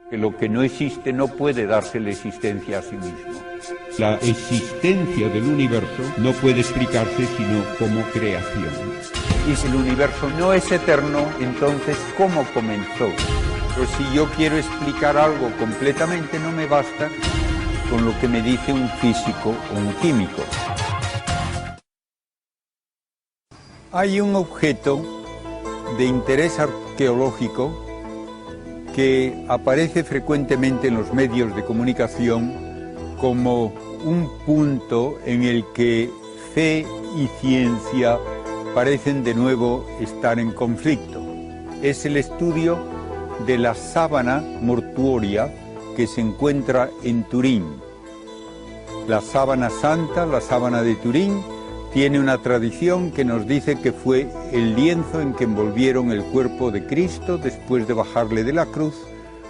Que lo que no existe no puede darse la existencia a sí mismo. La existencia del universo no puede explicarse sino como creación. Y si el universo no es eterno, entonces ¿cómo comenzó? Pues si yo quiero explicar algo completamente, no me basta con lo que me dice un físico o un químico. Hay un objeto de interés arqueológico que aparece frecuentemente en los medios de comunicación como un punto en el que fe y ciencia parecen de nuevo estar en conflicto. Es el estudio de la sábana mortuoria que se encuentra en Turín. La sábana santa, la sábana de Turín, tiene una tradición que nos dice que fue el lienzo en que envolvieron el cuerpo de Cristo después de bajarle de la cruz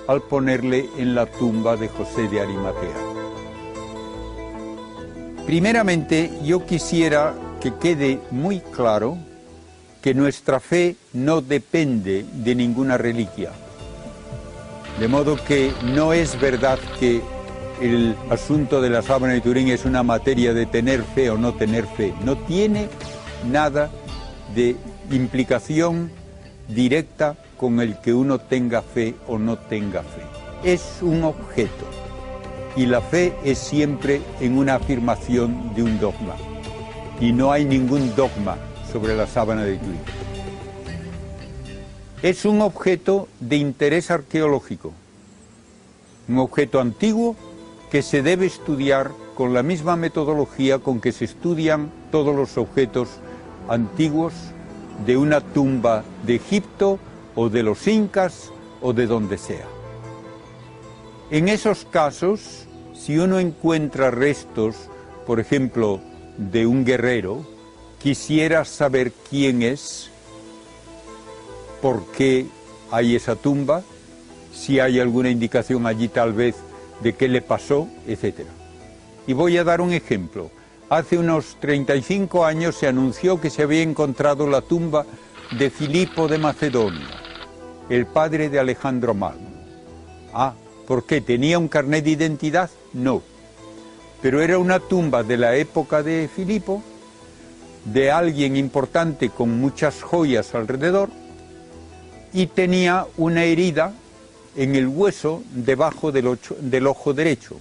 al ponerle en la tumba de José de Arimatea. Primeramente, yo quisiera que quede muy claro que nuestra fe no depende de ninguna reliquia. De modo que no es verdad que el asunto de la sábana de Turín es una materia de tener fe o no tener fe. No tiene nada de implicación directa con el que uno tenga fe o no tenga fe. Es un objeto y la fe es siempre en una afirmación de un dogma. Y no hay ningún dogma sobre la sábana de Turín. Es un objeto de interés arqueológico, un objeto antiguo que se debe estudiar con la misma metodología con que se estudian todos los objetos antiguos de una tumba de Egipto o de los incas o de donde sea. En esos casos, si uno encuentra restos, por ejemplo, de un guerrero, quisiera saber quién es, por qué hay esa tumba, si hay alguna indicación allí tal vez de qué le pasó, etc. Y voy a dar un ejemplo. Hace unos 35 años se anunció que se había encontrado la tumba de Filipo de Macedonia, el padre de Alejandro Magno. Ah, ¿por qué? ¿Tenía un carnet de identidad? No. Pero era una tumba de la época de Filipo, de alguien importante con muchas joyas alrededor, y tenía una herida en el hueso debajo del ojo derecho.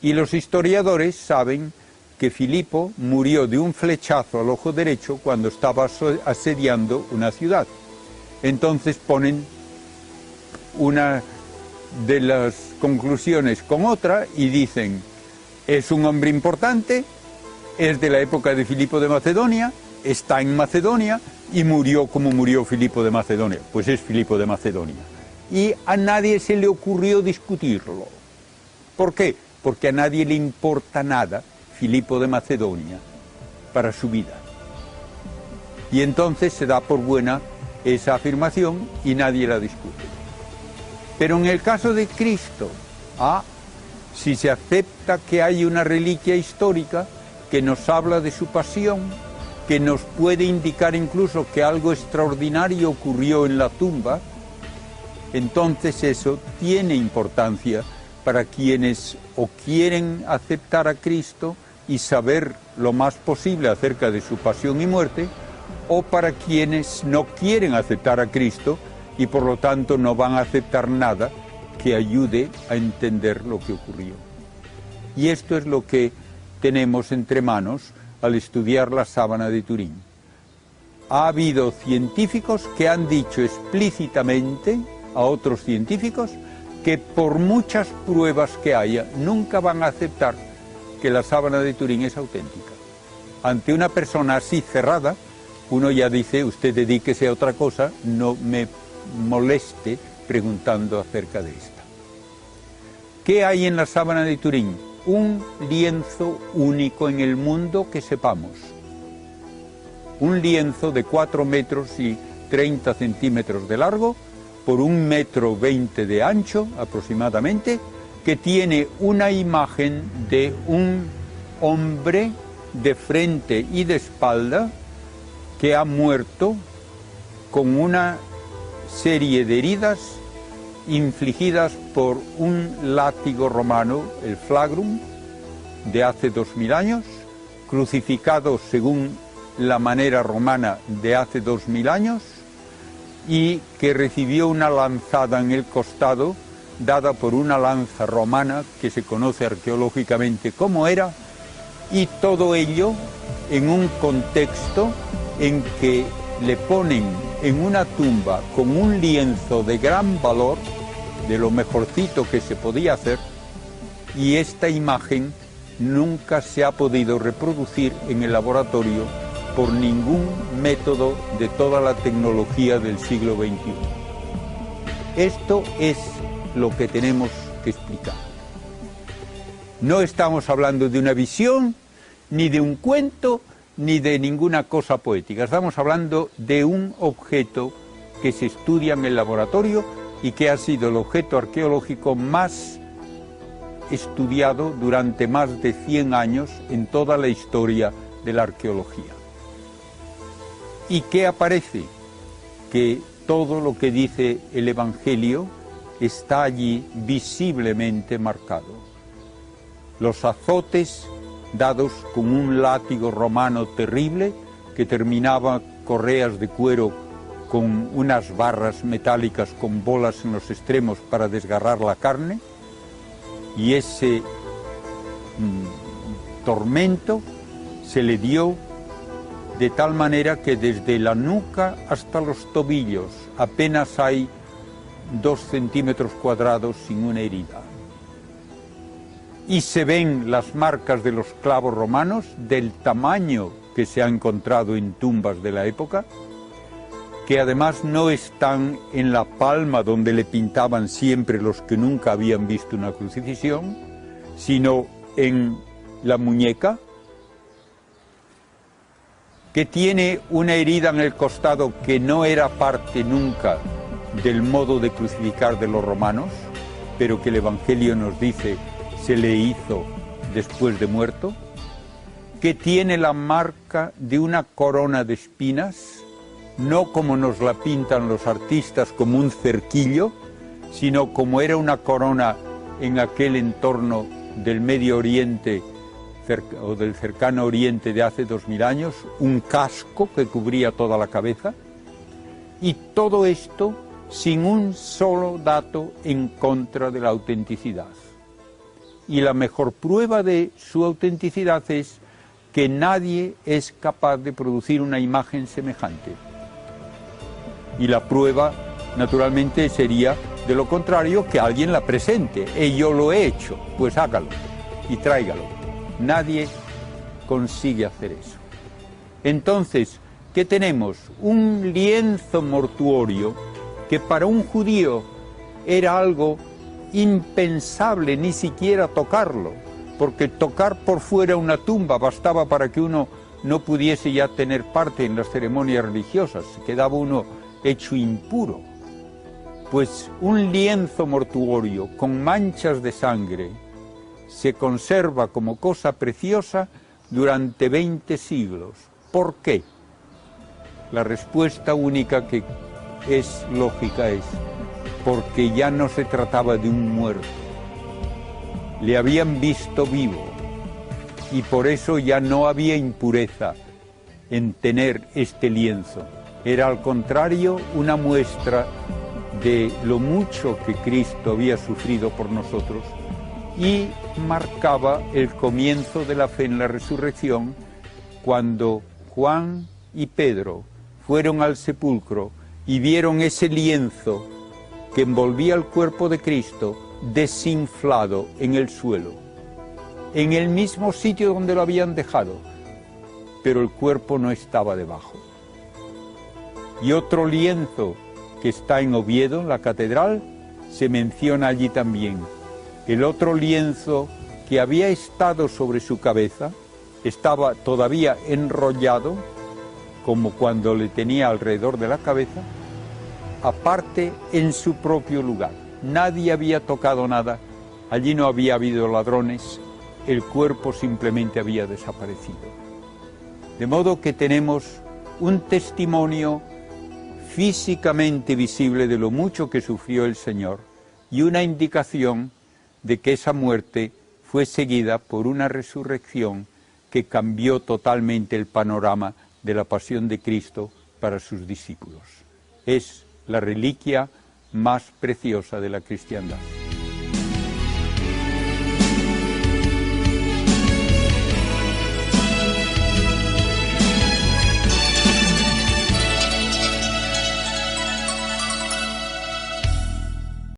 Y los historiadores saben que Filipo murió de un flechazo al ojo derecho cuando estaba asediando una ciudad. Entonces ponen una de las conclusiones con otra y dicen, es un hombre importante, es de la época de Filipo de Macedonia, está en Macedonia y murió como murió Filipo de Macedonia. Pues es Filipo de Macedonia. Y a nadie se le ocurrió discutirlo. ¿Por qué? Porque a nadie le importa nada Filipo de Macedonia para su vida. Y entonces se da por buena esa afirmación y nadie la discute. Pero en el caso de Cristo, si se acepta que hay una reliquia histórica que nos habla de su pasión, que nos puede indicar incluso que algo extraordinario ocurrió en la tumba, entonces eso tiene importancia para quienes o quieren aceptar a Cristo y saber lo más posible acerca de su pasión y muerte, o para quienes no quieren aceptar a Cristo y por lo tanto no van a aceptar nada que ayude a entender lo que ocurrió. Y esto es lo que tenemos entre manos al estudiar la sábana de Turín. Ha habido científicos que han dicho explícitamente a otros científicos que por muchas pruebas que haya, nunca van a aceptar que la sábana de Turín es auténtica. Ante una persona así cerrada, uno ya dice, usted dedíquese a otra cosa, no me moleste preguntando acerca de esta. ¿Qué hay en la sábana de Turín? Un lienzo único en el mundo que sepamos. Un lienzo de 4 metros y 30 centímetros de largo, por 1,20 metros de ancho aproximadamente, que tiene una imagen de un hombre de frente y de espalda que ha muerto con una serie de heridas infligidas por un látigo romano, el flagrum, de hace 2000 años, crucificado según la manera romana de hace 2000 años, y que recibió una lanzada en el costado, dada por una lanza romana que se conoce arqueológicamente como era, y todo ello en un contexto en que le ponen en una tumba con un lienzo de gran valor, de lo mejorcito que se podía hacer, y esta imagen nunca se ha podido reproducir en el laboratorio por ningún método de toda la tecnología del siglo XXI. Esto es lo que tenemos que explicar. No estamos hablando de una visión, ni de un cuento, ni de ninguna cosa poética. Estamos hablando de un objeto que se estudia en el laboratorio y que ha sido el objeto arqueológico más estudiado durante más de 100 años en toda la historia de la arqueología. ¿Y qué aparece? Que todo lo que dice el Evangelio está allí visiblemente marcado. Los azotes dados con un látigo romano terrible que terminaba correas de cuero con unas barras metálicas con bolas en los extremos para desgarrar la carne, y ese tormento se le dio de tal manera que desde la nuca hasta los tobillos apenas hay 2 centímetros cuadrados sin una herida. Y se ven las marcas de los clavos romanos del tamaño que se ha encontrado en tumbas de la época, que además no están en la palma donde le pintaban siempre los que nunca habían visto una crucifixión, sino en la muñeca, que tiene una herida en el costado que no era parte nunca del modo de crucificar de los romanos, pero que el Evangelio nos dice se le hizo después de muerto, que tiene la marca de una corona de espinas, no como nos la pintan los artistas como un cerquillo, sino como era una corona en aquel entorno del Medio Oriente o del cercano Oriente de hace 2000 años, un casco que cubría toda la cabeza, y todo esto sin un solo dato en contra de la autenticidad. Y la mejor prueba de su autenticidad es que nadie es capaz de producir una imagen semejante. Y la prueba, naturalmente, sería, de lo contrario, que alguien la presente. Yo lo he hecho, pues hágalo y tráigalo. Nadie consigue hacer eso. Entonces, ¿qué tenemos? Un lienzo mortuorio que para un judío era algo impensable ni siquiera tocarlo, porque tocar por fuera una tumba bastaba para que uno no pudiese ya tener parte en las ceremonias religiosas, quedaba uno hecho impuro. Pues un lienzo mortuorio con manchas de sangre se conserva como cosa preciosa durante 20 siglos. ¿Por qué? La respuesta única que es lógica es porque ya no se trataba de un muerto. Le habían visto vivo y por eso ya no había impureza en tener este lienzo. Era al contrario una muestra de lo mucho que Cristo había sufrido por nosotros y marcaba el comienzo de la fe en la resurrección cuando Juan y Pedro fueron al sepulcro y vieron ese lienzo que envolvía el cuerpo de Cristo desinflado en el suelo, en el mismo sitio donde lo habían dejado, pero el cuerpo no estaba debajo. Y otro lienzo que está en Oviedo, en la catedral, se menciona allí también. El otro lienzo que había estado sobre su cabeza estaba todavía enrollado, como cuando le tenía alrededor de la cabeza, aparte en su propio lugar. Nadie había tocado nada, allí no había habido ladrones, el cuerpo simplemente había desaparecido. De modo que tenemos un testimonio físicamente visible de lo mucho que sufrió el Señor y una indicación de que esa muerte fue seguida por una resurrección que cambió totalmente el panorama de la pasión de Cristo para sus discípulos. Es la reliquia más preciosa de la cristiandad.